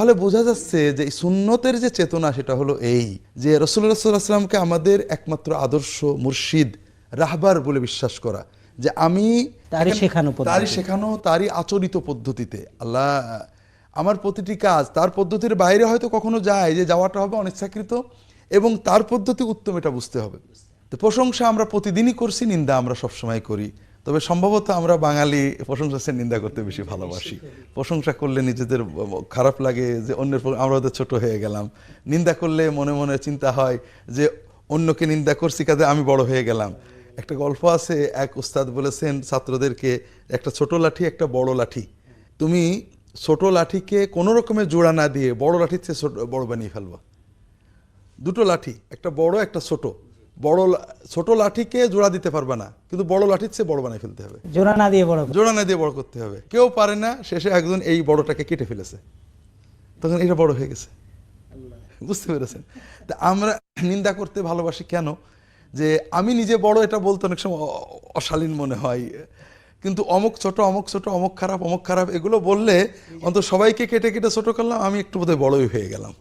তাহলে বোঝা যাচ্ছে যে এই সুন্নতের যে চেতনা সেটা হলো এই যে রাসূলুল্লাহ সাল্লাল্লাহু আলাইহি ওয়াসাল্লামকে আমাদের একমাত্র আদর্শ মুর্শিদ রাহবার বলে বিশ্বাস করা, যে আমি তারই শেখানো তারই আচরিত পদ্ধতিতে আল্লাহ আমার প্রতিটি কাজ তার পদ্ধতির বাইরে হয়তো কখনো যায়, যে যাওয়াটা হবে অনিচ্ছাকৃত, এবং তার পদ্ধতি উত্তম এটা বুঝতে হবে। তো প্রশংসা আমরা প্রতিদিনই করছি, নিন্দা আমরা সবসময় করি। তবে সম্ভবত আমরা বাঙালি প্রশংসা সে নিন্দা করতে বেশি ভালোবাসি। প্রশংসা করলে নিজেদের খারাপ লাগে যে অন্যের আমরা ওদের ছোট হয়ে গেলাম, নিন্দা করলে মনে মনে চিন্তা হয় যে অন্যকে নিন্দা করছি কাজে আমি বড় হয়ে গেলাম। একটা গল্প আছে, এক উস্তাদ বলেছেন ছাত্রদেরকে, একটা ছোট লাঠি একটা বড় লাঠি, তুমি ছোট লাঠিকে কোনো রকমের জোড়া না দিয়ে বড় লাঠির চেয়ে বড় বানিয়ে ফেলবো। দুটো লাঠি, একটা বড় একটা ছোট, ছোট লাঠিকে জোড়া দিতে পারবে না, কিন্তু বড় লাঠির চেয়ে বড় বানিয়ে ফেলতে হবে, জোড়া না দিয়ে বড় করতে হবে। কেউ পারে না, শেষে একজন এই বড়টাকে কেটে ফেলেছে, তখন এটা বড় হয়ে গেছে। বুঝতে পেরেছেন? তা আমরা নিন্দা করতে ভালোবাসি কেন? যে আমি নিজে বড় এটা বলতে অনেক সময় অশালীন মনে হয়, কিন্তু অমুক ছোট অমুক ছোট অমুক খারাপ এগুলো বললে অন্তত সবাইকে কেটে কেটে ছোট করলাম, আমি একটু বোধহয় বড়ই হয়ে গেলাম।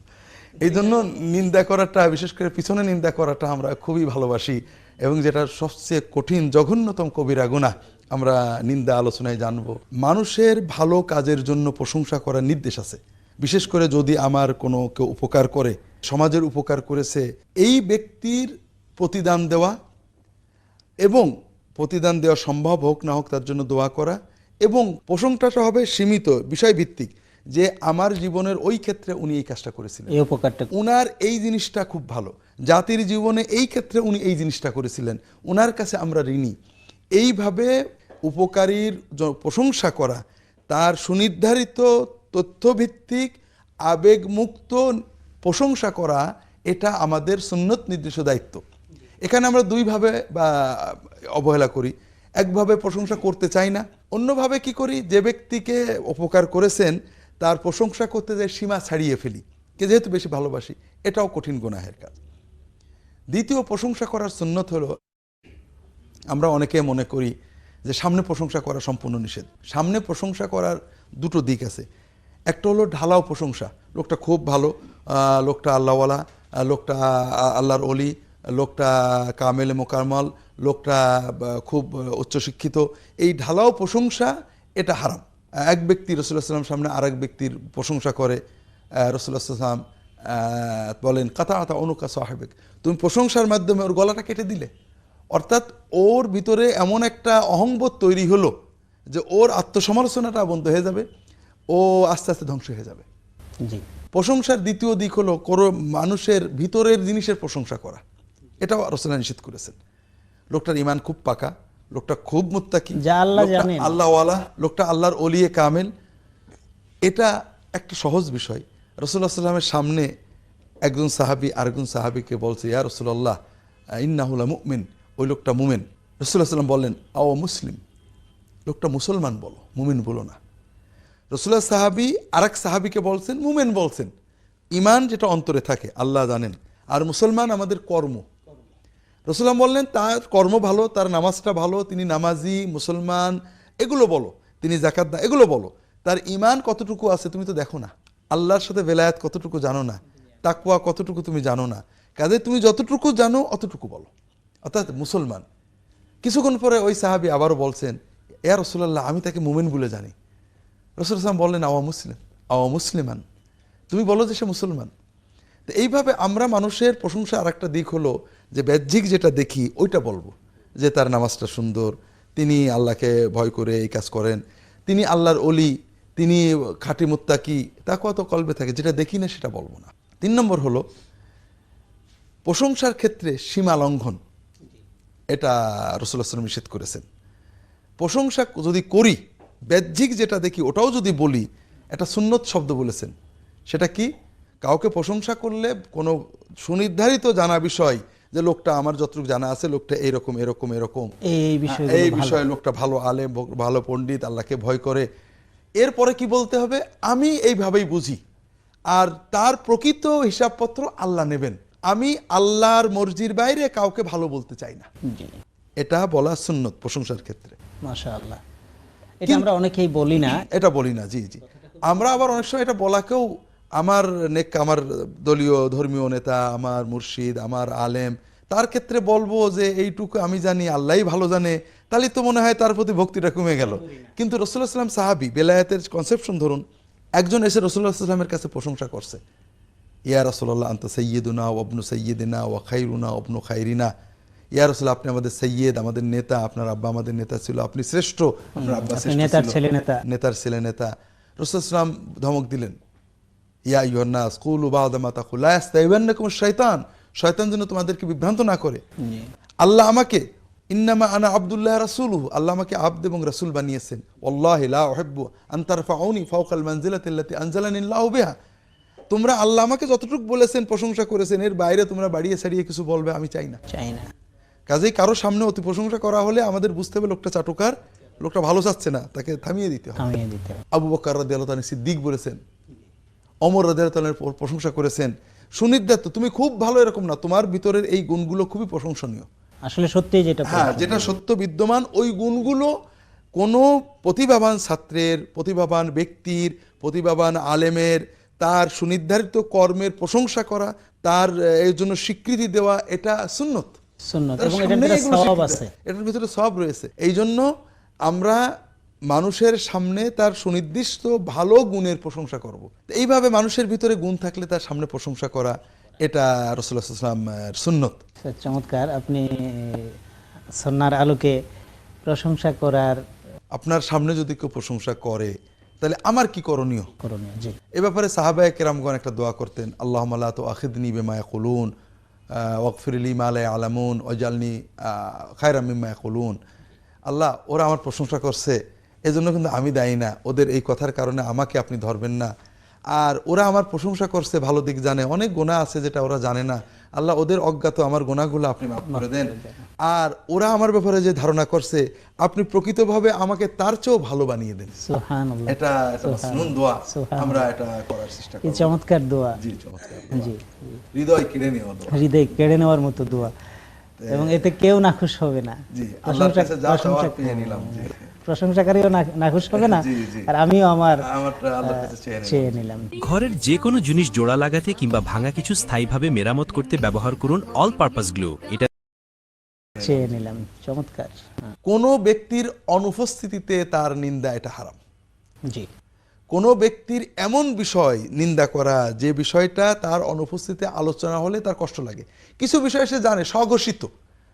এই জন্য নিন্দা করাটা, বিশেষ করে পিছনে নিন্দা করাটা আমরা খুবই ভালোবাসি, এবং যেটা সবচেয়ে কঠিন জঘন্যতম কবিরা গুনাহ আমরা নিন্দা আলোচনায় জানবো। মানুষের ভালো কাজের জন্য প্রশংসা করার নির্দেশ আছে, বিশেষ করে যদি আমার কোনো কেউ উপকার করে, সমাজের উপকার করেছে, এই ব্যক্তির প্রতিদান দেওয়া, এবং প্রতিদান দেওয়া সম্ভব হোক না হোক তার জন্য দোয়া করা, এবং প্রশংসাটা হবে সীমিত বিষয়ভিত্তিক, যে আমার জীবনের ওই ক্ষেত্রে উনি এই কাজটা করেছিলেন, এই উপকারটা উনার এই জিনিসটা খুব ভালো, জাতির জীবনে এই ক্ষেত্রে উনি এই জিনিসটা করেছিলেন, উনার কাছে আমরা ঋণী। এইভাবে উপকারীর প্রশংসা করা, তার সুনির্ধারিত তথ্যভিত্তিক আবেগমুক্ত প্রশংসা করা, এটা আমাদের সুন্নত নির্দিষ্ট দায়িত্ব। এখানে আমরা দুইভাবে অবহেলা করি, একভাবে প্রশংসা করতে চাই না, অন্যভাবে কি করি, যে ব্যক্তিকে উপকার করেছেন তার প্রশংসা করতে যাই সীমা ছাড়িয়ে ফেলি, কে যেহেতু বেশি ভালোবাসি, এটাও কঠিন গুনাহের কাজ। দ্বিতীয়, প্রশংসা করার সুন্নত হলো, আমরা অনেকে মনে করি যে সামনে প্রশংসা করা সম্পূর্ণ নিষেধ। সামনে প্রশংসা করার দুটো দিক আছে, একটা হলো ঢালাও প্রশংসা, লোকটা খুব ভালো, লোকটা আল্লাহওয়ালা, লোকটা আল্লাহর অলি, লোকটা কামেলে মোকারমাল, লোকটা খুব উচ্চশিক্ষিত, এই ঢালাও প্রশংসা এটা হারাম। এক ব্যক্তি রাসূলুল্লাহ সাল্লাল্লাহু আলাইহি ওয়াসাল্লাম সামনে আরেক ব্যক্তির প্রশংসা করে, রাসূলুল্লাহ সাল্লাল্লাহু আলাইহি ওয়াসাল্লাম বলেন কাতাআতা উনুকা সাহিবিক, তুমি প্রশংসার মাধ্যমে ওর গলাটা কেটে দিলে। অর্থাৎ ওর ভিতরে এমন একটা অহংবোধ তৈরি হলো যে ওর আত্মসমালোচনাটা বন্ধ হয়ে যাবে, ও আস্তে আস্তে ধ্বংস হয়ে যাবে। প্রশংসার দ্বিতীয় দিক হলো কোনো মানুষের ভিতরের জিনিসের প্রশংসা করা, এটাও রাসূলুল্লাহ নিষেধ করেছেন। লোকটার ঈমান খুব পাকা, লোকটা খুব মুত্তাকি, আল্লাহওয়ালা, লোকটা আল্লাহর ওলিয়ে কামেল, এটা একটা সহজ বিষয়। রাসূলুল্লাহ সাল্লাল্লাহু আলাইহি ওয়াসাল্লামের সামনে একজন সাহাবী আরেকজন সাহাবীকে বলছে, ইয়া রাসূলুল্লাহ ইন্নাহু লামুমিন, ওই লোকটা মুমিন। রাসূলুল্লাহ সাল্লাল্লাহু আলাইহি ওয়াসাল্লাম বললেন আও মুসলিম, লোকটা মুসলমান বলো, মুমিন বলো না। রাসূলুল্লাহ সাহাবী আরেক সাহাবীকে বলছেন মুমিন বলছেন, ঈমান যেটা অন্তরে থাকে আল্লাহ জানেন, আর মুসলমান আমাদের কর্ম। রাসূলুল্লাহ বললেন তার কর্ম ভালো, তার নামাজটা ভালো, তিনি নামাজি মুসলমান, এগুলো বলো, তিনি যাকাত দেয় এগুলো বলো, তার ঈমান কতটুকু আছে তুমি তো দেখো না, আল্লাহর সাথে বেলায়েত কতটুকু জানো না, তাকওয়া কতটুকু তুমি জানো না, কাজে তুমি যতটুকু জানো অতটুকু বলো, অর্থাৎ মুসলমান। কিছুক্ষণ পরে ওই সাহাবী আবারও বলছেন, ইয়া রাসূলুল্লাহ আমি তাকে মুমিন বলে জানি। রাসূলুল্লাহ সাল্লাল্লাহু আলাইহি ওয়াসাল্লাম বললেন আওয়া মুসলিম, আওয়া মুসলিমান, তুমি বলো যে সে মুসলমান। তো এইভাবে আমরা মানুষের প্রশংসা আর একটা দিক হলো যে বাহ্যিক যেটা দেখি ওইটা বলবো, যে তার নামাজটা সুন্দর, তিনি আল্লাহকে ভয় করে এই কাজ করেন, তিনি আল্লাহর অলি, তিনি খাঁটি মুত্তাকি, তা কত কলবে থাকে, যেটা দেখি না সেটা বলবো না। 3 নম্বর হলো প্রশংসার ক্ষেত্রে সীমা লঙ্ঘন, এটা রাসূলুল্লাহ সাল্লাল্লাহু আলাইহি ওয়াসাল্লাম নিষেধ করেছেন। প্রশংসা যদি করি, বাহ্যিক যেটা দেখি ওটাও যদি বলি, একটা সুন্নত শব্দ বলেছেন, সেটা কি, কাউকে প্রশংসা করলে কোনো সুনির্ধারিত জানা বিষয়, যে লোকটা আমার যতটুকু জানা আছে লোকটা এরকম এরকম এরকম, এই বিষয়ে লোকটা ভালো আলেম, ভালো পণ্ডিত, আল্লাহকে ভয় করে, এরপরে কি বলতে হবে, আমি এইভাবেই বুঝি, আর তার প্রকৃত হিসাবপত্র আল্লাহ নেবেন, আমি আল্লাহর মর্জির বাইরে কাউকে ভালো বলতে চাই না, এটা বলা সুন্নত প্রশংসার ক্ষেত্রে। মাশাআল্লাহ, এটা আমরা অনেকেই বলি না, এটা বলি না, জি জি। আমরা আবার অনেক সময় এটা বলাকেও আমার আমার দলীয় ধর্মীয় নেতা, আমার মুর্শিদ, আমার আলেম, তার ক্ষেত্রে বলবো যে এইটুকু আমি জানি, আল্লাহই ভালো জানে, তাহলে তো মনে হয় তার প্রতি ভক্তিটা কমে গেল। কিন্তু রাসূলুল্লাহ সাল্লাল্লাহু আলাইহি ওয়াসাল্লাম সাহাবী, বেলায়েতের কনসেপশন ধরুন, একজন এসে রাসূলুল্লাহ সাল্লাল্লাহু আলাইহি ওয়াসাল্লামের কাছে প্রশংসা করছে, ইয়া রাসূলুল্লাহ আনতা সাইয়্যিদুনা ওয়া ইবনু সাইয়্যিদিনা ওয়া খায়রুনা ওয়া ইবনু খায়রিনা, ইয়া রাসূল আপনি আমাদের সৈয়দ, আমাদের নেতা, আপনার আব্বা আমাদের নেতা ছিল, আপনি শ্রেষ্ঠ, আপনার আব্বা শ্রেষ্ঠ ছিল, নেতার ছেলে নেতা। রাসূল সাল্লাল্লাহু আলাইহি ওয়াসাল্লাম ধমক দিলেন, ইয়া আইয়ুহান নাস কুলু বা'দা মা তাকুল লা ইয়াস্তাইবান্নাকুম শাইতান, শয়তান যেন তোমাদেরকে বিভ্রান্ত না করে। আল্লাহ আমাকে ইন্নামা আনা আব্দুল্লাহ রাসূলুহু, আল্লাহ আমাকে আব্দ এবং রাসূল বানিয়েছেন। ওয়াল্লাহি লা উহিব্বু আন তারফাউনি ফাওকাল মানজিলাতি আল্লাতী আনজালানি আল্লাহু বিহা, তোমরা আল্লাহ আমাকে যতটুকু বলেছেন, প্রশংসা করেছেন, এর বাইরে তোমরা বাড়িয়ে ছাড়িয়ে কিছু বলবে আমি চাই না। কাজেই কারো সামনে অতি প্রশংসা করা হলে আমাদের বুঝতে হবে লোকটা চাটুকার, লোকটা ভালো চাচ্ছে না, তাকে থামিয়ে দিতে হবে। আবু বকর রাদিয়াল্লাহু তাআলা সিদ্দিক বলেছেন, ওমর রাদিয়াল্লাহু তাআলার প্রশংসা করেছেন, সুনির্দিষ্ট তুমি খুব ভালো এরকম না, তোমার ভিতরের এই গুণগুলো খুবই প্রশংসনীয়। আসলে সত্যি যেটা সত্য বিদ্যমান, ওই গুণগুলো কোনো প্রতিভাবান ছাত্রের, প্রতিভাবান ব্যক্তির, প্রতিভাবান আলেমের তার সুনির্ধারিত কর্মের প্রশংসা করা, তার এর জন্য স্বীকৃতি দেওয়া, এটা সুন্নত, এটার ভিতরে সওয়াব রয়েছে। এই জন্য আমরা মানুষের সামনে তার সুনির্দিষ্ট ভালো গুণের প্রশংসা করব। এইভাবে মানুষের ভিতরে গুণ থাকলে তার সামনে প্রশংসা করা, এটা রাসূলুল্লাহ সাল্লাল্লাহু আলাইহি ওয়াসাল্লামের সুন্নত। চমৎকার, আপনি সুন্নাহর আলোকে প্রশংসা করার, আপনার সামনে যদি কেউ প্রশংসা করে তাহলে আমার কি করণীয়, এ ব্যাপারে সাহাবায়ে কেরামগণ একটা দোয়া করতেন, আল্লাহুম্মা লা তুআখিযনি বিমা ইয়াকুলুন ওয়াগফির লি মা লা ইয়ালামুন ওয়াজআলনি খায়রাম মিম্মা ইয়াকুলুন। আল্লাহ, ওরা আমার প্রশংসা করছে, এজন্য কিন্তু আমি দায়ী না, ওদের এই কথার কারণে আমাকে আপনি ধরবেন না। আর ওরা আমার প্রশংসা করছে, ভালো দিক জানে, অনেক গুনাহ আছে যেটা ওরা জানে না, আল্লাহ ওদের অজ্ঞাত আমার গুনাহগুলো আপনি মাফ করে দেন। আর ওরা আমার ব্যাপারে যে ধারণা করছে, আপনি প্রকৃতভাবে আমাকে তার চেয়েও ভালো বানিয়ে দেন। সুবহানাল্লাহ, এটা মাসনুন দোয়া, আমরা এটা করার চেষ্টা করব। চমৎকার দোয়া, জি চমৎকার দোয়া, জি হৃদয় কেড়ে নেওয়া দোয়া, হৃদয় কেড়ে নেওয়ার মতো দোয়া, এবং এতে কেউ নাখুশ হবে না। জি, আল্লাহর কাছে যা চাওয়ার পেয়ে নিলাম, জি প্রশংসাকারীও নাখুশ হবে না, আর আমিও আমার আল্লাহর কাছে চেয়ে নিলাম। ঘরের যে কোনো জিনিস জোড়া লাগাতে কিংবা ভাঙা কিছু স্থায়ীভাবে মেরামত করতে ব্যবহার করুন অল পারপাস গ্লু। এটা চেয়ে নিলাম। চমৎকার। কোন ব্যক্তির অনুপস্থিতিতে তার নিন্দা, এটা হারাম। জি, কোন ব্যক্তির এমন বিষয় নিন্দা করা যে বিষয়টা তার অনুপস্থিতিতে আলোচনা হলে তার কষ্ট লাগে। কিছু বিষয় সে জানে, স্বঘোষিত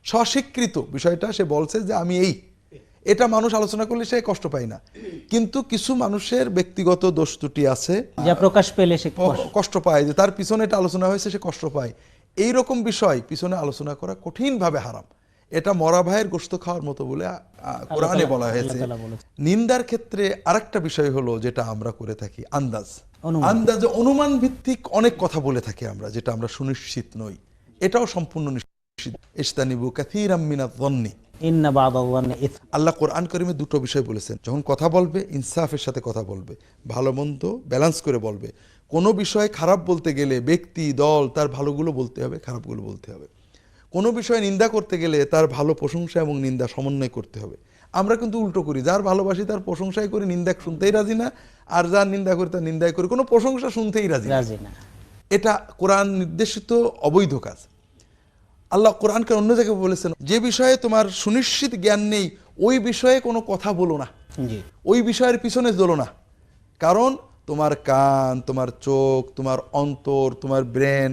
স্বস্বীকৃত বিষয়টা সে বলছে যে আমি এটা মানুষ আলোচনা করলে সে কষ্ট পায় না, কিন্তু কিছু মানুষের ব্যক্তিগত দোষ ত্রুটি আছে, যা প্রকাশ পেলে সে কষ্ট পায়, যে তার পিছনে এটা আলোচনা হয়েছে সে কষ্ট পায়। এই রকম বিষয় পিছনে আলোচনা করা কঠিনভাবে হারাম। এটা মরা ভাইয়ের গোশত খাওয়ার মতো বলে কোরআনে বলা হয়েছে। নিন্দার ক্ষেত্রে আরেকটা বিষয় হলো যেটা আমরা করে থাকি, আন্দাজে অনুমান ভিত্তিক অনেক কথা বলে থাকি আমরা, যেটা আমরা সুনিশ্চিত নই, এটাও সম্পূর্ণ নিশ্চিত। ইস্তানিবু কাসীরাম মিনায-যন্নি, ইন্না বা'দায-যন্নি ইসম। আল্লাহ কোরআন কারীমে দুটো বিষয় বলেছেন, যখন কথা বলবে ইনসাফের সাথে কথা বলবে, ভালো মন্দ ব্যালেন্স করে বলবে। কোনো বিষয়ে খারাপ বলতে গেলে ব্যক্তি দল তার ভালোগুলো বলতে হবে, খারাপগুলো বলতে হবে। কোনো বিষয়ে নিন্দা করতে গেলে তার ভালো প্রশংসা এবং নিন্দা সমন্বয় করতে হবে। আমরা কিন্তু উল্টো করি, যার ভালোবাসি তার প্রশংসাই করি, নিন্দা শুনতেই রাজি না, আর যার নিন্দা করি তার নিন্দাই করি, কোনো প্রশংসা শুনতেই রাজি না। এটা কোরআন নির্দেশিত অবৈধ কাজ। আল্লাহ কোরআনকে অন্য জায়গায় বলেছেন, যে বিষয়ে তোমার সুনিশ্চিত জ্ঞান নেই ওই বিষয়ে কোনো কথা বলো না, ওই বিষয়ের পিছনে দোলো না, কারণ তোমার কান, তোমার চোখ, তোমার অন্তর, তোমার ব্রেন,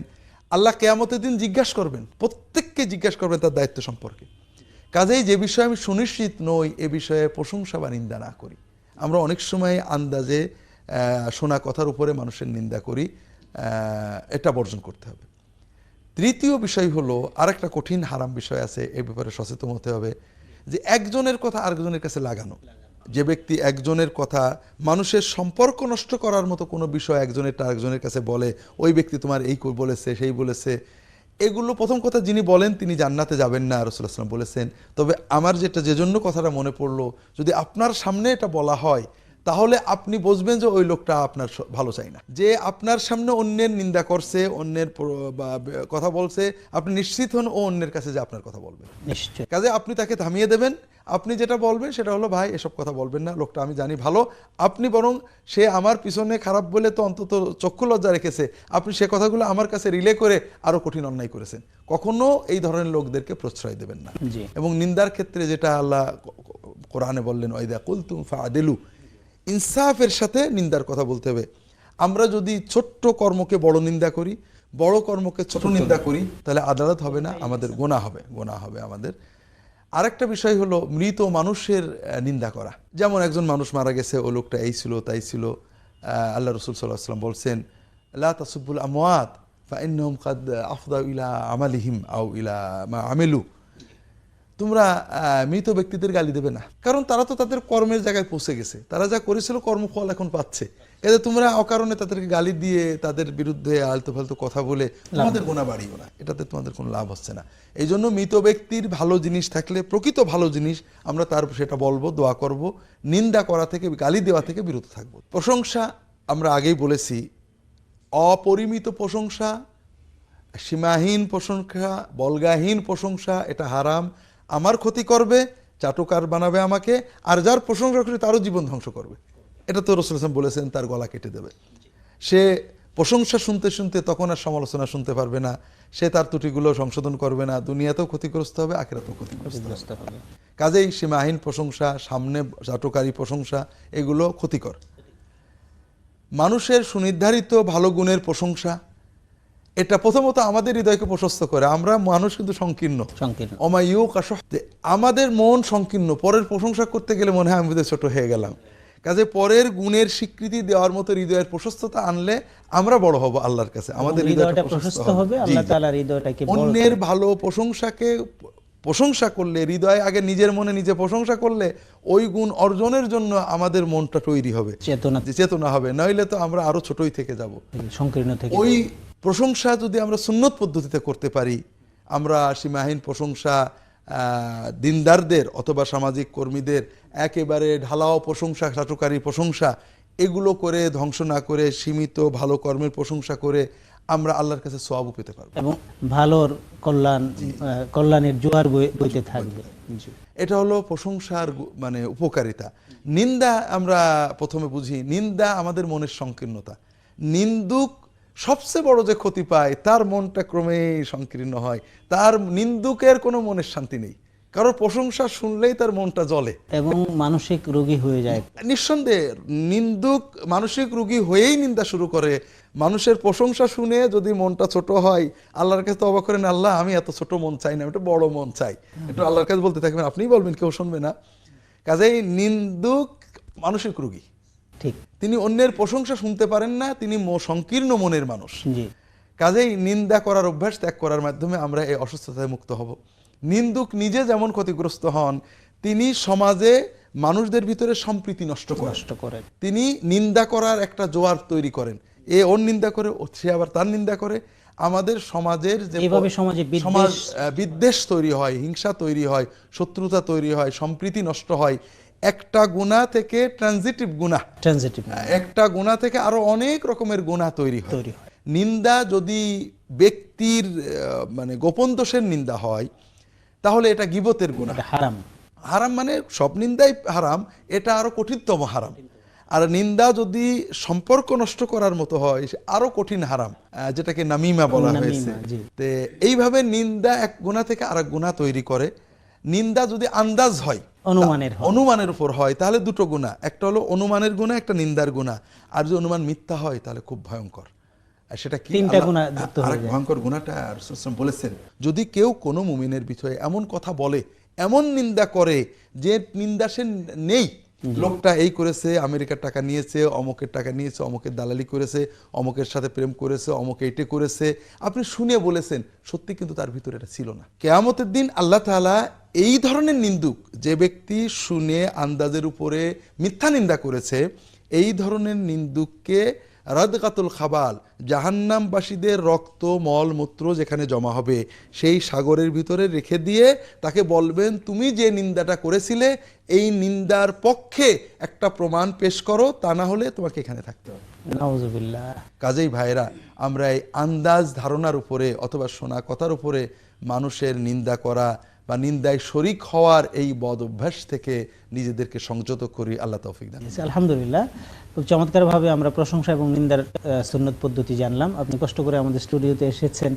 আল্লাহ কিয়ামতের দিন জিজ্ঞাসা করবেন, প্রত্যেককে জিজ্ঞাসা করবেন তার দায়িত্ব সম্পর্কে। কাজেই যে বিষয়ে আমি সুনিশ্চিত নই এ বিষয়ে প্রশংসা বা নিন্দা না করি। আমরা অনেক সময় আন্দাজে শোনা কথার উপরে মানুষের নিন্দা করি, এটা বর্জন করতে হবে। তৃতীয় বিষয় হলো, আরেকটা কঠিন হারাম বিষয় আছে, এই ব্যাপারে সচেতন হতে হবে, যে একজনের কথা আরেকজনের কাছে লাগানো। যে ব্যক্তি একজনের কথা মানুষের সম্পর্ক নষ্ট করার মতো কোনো বিষয় একজনের কাছে বলে, ওই ব্যক্তি তোমার এই বলেছে সেই বলেছে, এগুলো প্রথম কথা যিনি বলেন তিনি জান্নাতে যাবেন না, রাসূলুল্লাহ সাল্লাল্লাহু আলাইহি ওয়াসাল্লাম বলেছেন। তবে আমার যে জন্য কথাটা মনে পড়লো, যদি আপনার সামনে এটা বলা হয় তাহলে আপনি বুঝবেন যে ওই লোকটা আপনার ভালো চাই না। যে আপনার সামনে অন্যের নিন্দা করছে, অন্যের কথা বলছে, আপনি নিশ্চিত হন ও অন্যের কাছে যে আপনার কথা বলবে। নিশ্চয়। কাজে আপনি তাকে থামিয়ে দেবেন। আপনি যেটা বলবেন সেটা হলো, ভাই এসব কথা বলবেন না, লোকটা আমি জানি ভালো, আপনি বরং সে আমার পিছনে খারাপ বলে তো অন্তত চক্ষু লজ্জা রেখেছে, আপনি সে কথাগুলো আমার কাছে রিলে করে আরো কঠিন অন্যায় করেছেন। কখনো এই ধরনের লোকদেরকে প্রশ্রয় দেবেন না। এবং নিন্দার ক্ষেত্রে যেটা আল্লাহ কোরআনে বললেন, ওয়াইদা কুলতুম ফাআদিলু, ইনসাফের সাথে নিন্দার কথা বলতে হবে। আমরা যদি ছোট্ট কর্মকে বড় নিন্দা করি, বড় কর্মকে ছোট নিন্দা করি, তাহলে আদালত হবে না, আমাদের গুনাহ হবে আমাদের। আরেকটা বিষয় হলো মৃত মানুষের নিন্দা করা। যেমন একজন মানুষ মারা গেছে, ও লোকটা এই ছিল তাই ছিল, আল্লাহ রাসূল সাল্লাল্লাহু আলাইহি ওয়াসাল্লাম বলছেন, লা তাসুবুল আমওয়াত ফাইন্নাহুম কাদ আফদাউ ইলা আমালিহিম আও ইলা মা আমিলু। তোমরা মৃত ব্যক্তিদের গালি দেবে না, কারণ তারা তো তাদের কর্মের জায়গায় পৌঁছে গেছে, তারা যা করেছিল কর্মফল এখন পাচ্ছে। এতে তোমরা অকারণে তাদেরকে গালি দিয়ে তাদের বিরুদ্ধে আলতু ফালতু কথা বলে তোমাদের গুনাহ বাড়িও না, এটাতে তোমাদের কোনো লাভ হচ্ছে না। এই জন্য মৃত ব্যক্তির ভালো জিনিস থাকলে, প্রকৃত ভালো জিনিস, আমরা তার সেটা বলবো, দোয়া করব, নিন্দা করা থেকে, গালি দেওয়া থেকে বিরত থাকবো। প্রশংসা আমরা আগেই বলেছি, অপরিমিত প্রশংসা, সীমাহীন প্রশংসা, বলগাহীন প্রশংসা, এটা হারাম। আমার ক্ষতি করবে, চাটুকার বানাবে আমাকে, আর যার প্রশংসা করে তারও জীবন ধ্বংস করবে। এটা তো রাসূল সাল্লাল্লাহু আলাইহি ওয়াসাল্লাম বলেছেন, তার গলা কেটে দেবে। সে প্রশংসা শুনতে শুনতে তখন আর সমালোচনা শুনতে পারবে না, সে তার ত্রুটিগুলো সংশোধন করবে না, দুনিয়াতেও ক্ষতিগ্রস্ত হবে, আখিরাতেও ক্ষতিগ্রস্ত হবে। কাজেই সীমাহীন প্রশংসা, সামনে চাটুকারী প্রশংসা, এগুলো ক্ষতিকর। মানুষের সুনির্ধারিত ভালো গুণের প্রশংসা, এটা প্রথমত আমাদের হৃদয়কে প্রশস্ত করে। আমরা মানুষ কিন্তু সংকীর্ণ, আমাদের মন সংকীর্ণ। পরের প্রশংসা করতে গেলে মনে হয় আমি বোধহয় ছোট হয়ে গেলাম। কাজে পরের গুণের স্বীকৃতি দেওয়ার মতো হৃদয়ের প্রশস্ততা আনলে আমরা বড় হব আল্লাহর কাছে, আমাদের হৃদয়টা প্রশস্ত হবে। আল্লাহ তাআলার হৃদয়টাকে অন্যের ভালো প্রশংসাকে প্রশংসা করলে, হৃদয় আগে নিজের মনে নিজে প্রশংসা করলে, ওই গুণ অর্জনের জন্য আমাদের মনটা তৈরি হবে, চেতনা হবে। নইলে তো আমরা আরো ছোটই থেকে যাব, সংকীর্ণ থেকে। ওই প্রশংসা যদি আমরা সুন্নত পদ্ধতিতে করতে পারি, আমরা সীমাহীন প্রশংসা, দিনদারদের অথবা সামাজিক কর্মীদের একেবারে ঢালাও প্রশংসা, চাটুকারী প্রশংসা, এগুলো করে ধ্বংস না করে সীমিত ভালো কর্মের প্রশংসা করে আমরা আল্লাহর কাছে সওয়াব পেতে পারবো এবং ভালোর কল্যাণের জোয়ার বইতে থাকবে। এটা হলো প্রশংসার মানে উপকারিতা। নিন্দা আমরা প্রথমে বুঝি, নিন্দা আমাদের মনের সংকীর্ণতা। নিন্দুক সবচেয়ে বড় যে ক্ষতি পায়, তার মনটা ক্রমেই সংকীর্ণ হয়, তার নিন্দুকের কোনো মনের শান্তি নেই, কারণ প্রশংসা শুনলেই তার মনটা জ্বলে এবং মানসিক রোগী হয়ে যায়। নিঃসন্দেহে নিন্দুক মানসিক রোগী হয়েই নিন্দা শুরু করে। মানুষের প্রশংসা শুনে যদি মনটা ছোট হয়, আল্লাহর কাছে তওবা করেন, আল্লাহ আমি এত ছোট মন চাই না, আমি একটা বড় মন চাই, একটু আল্লাহর কাছে বলতে থাকবেন, আপনিই বলবেন, কেউ শুনবে না। কাজেই নিন্দুক মানসিক রোগী, ঠিক, তিনি অন্যের প্রশংসা শুনতে পারেন না, তিনি সংকীর্ণ মনের মানুষ। জি। কাজেই নিন্দা করার অভ্যাস ত্যাগ করার মাধ্যমে আমরা এই অসুস্থতায় মুক্ত হব। নিন্দুক নিজে যেমন ক্ষতিগ্রস্ত হন, তিনি সমাজে মানুষদের ভিতরে সম্প্রীতি নষ্ট করেন। তিনি নিন্দা করার একটা জোয়ার তৈরি করেন, এ ওর নিন্দা করে, সে আবার তার নিন্দা করে। আমাদের সমাজের যে সমাজ বিদ্বেষ তৈরি হয়, হিংসা তৈরি হয়, শত্রুতা তৈরি হয়, সম্প্রীতি নষ্ট হয়। একটা গুনাহ থেকে ট্রানজিটিভ গুনাহ, একটা গুনাহ থেকে আরো অনেক রকমের গুনাহ তৈরি হয়। নিন্দা যদি ব্যক্তির মানে গোপন দোষের নিন্দা হয়, তাহলে এটা গীবতের গুনাহ, হারাম। হারাম মানে সব নিন্দাই হারাম, এটা আরো কঠিনতম হারাম। আর নিন্দা যদি সম্পর্ক নষ্ট করার মতো হয়, আরো কঠিন হারাম, যেটাকে নামিমা বলা হয়েছে। তো এইভাবে নিন্দা এক গুনাহ থেকে আরেক গুনাহ তৈরি করে। নিন্দা যদি আন্দাজ হয়, অনুমানের উপর হয়, তাহলে দুটো গুনাহ, একটা হলো অনুমানের গুনাহ, একটা নিন্দার গুনাহ। আর যদি অনুমান মিথ্যা হয়, তাহলে খুব ভয়ঙ্কর। সেটা কি ভয়ঙ্কর গুনাহটা রাসূল বলেছেন, যদি কেউ কোনো মুমিনের বিষয়ে এমন কথা বলে, এমন নিন্দা করে যে নিন্দা সে নেই, লোকটা এই করেছে, আমেরিকার টাকা নিয়েছে, অমুকের টাকা নিয়েছে, অমুকের দালালি করেছে, অমুকের সাথে প্রেম করেছে, অমুকে এটে করেছে, আপনি শুনে বলেছেন, সত্যি কিন্তু তার ভিতরে এটা ছিল না। কিয়ামতের দিন আল্লাহ তাআলা এই ধরনের নিন্দুক, যে ব্যক্তি শুনে আন্দাজের উপরে মিথ্যা নিন্দা করেছে, এই ধরনের নিন্দুককে রাদগাতুল খাবাল, জাহান্নামবাসীদের রক্ত মল মূত্র যেখানে জমা হবে সেই সাগরের ভিতরে রেখে দিয়ে তাকে বলবেন তুমি যে নিন্দাটা করেছিলে এই নিন্দার পক্ষে একটা প্রমাণ পেশ করো, তা না হলে তোমাকে এখানে থাকতে হবে। নাউজুবিল্লাহ। কাজেই ভাইরা, আমরা এই আন্দাজ ধারণার উপরে অথবা শোনা কথার উপরে মানুষের নিন্দা করা বা নিন্দায় শরিক হওয়ার এই বদ অভ্যাস থেকে নিজেদেরকে সংযত করি। আল্লাহ তৌফিক দান। আলহামদুলিল্লাহ, খুব চমৎকারভাবে আমরা প্রশংসা এবং নিন্দার সুন্নত পদ্ধতি জানলাম। আপনি কষ্ট করে আমাদের স্টুডিওতে এসেছেন।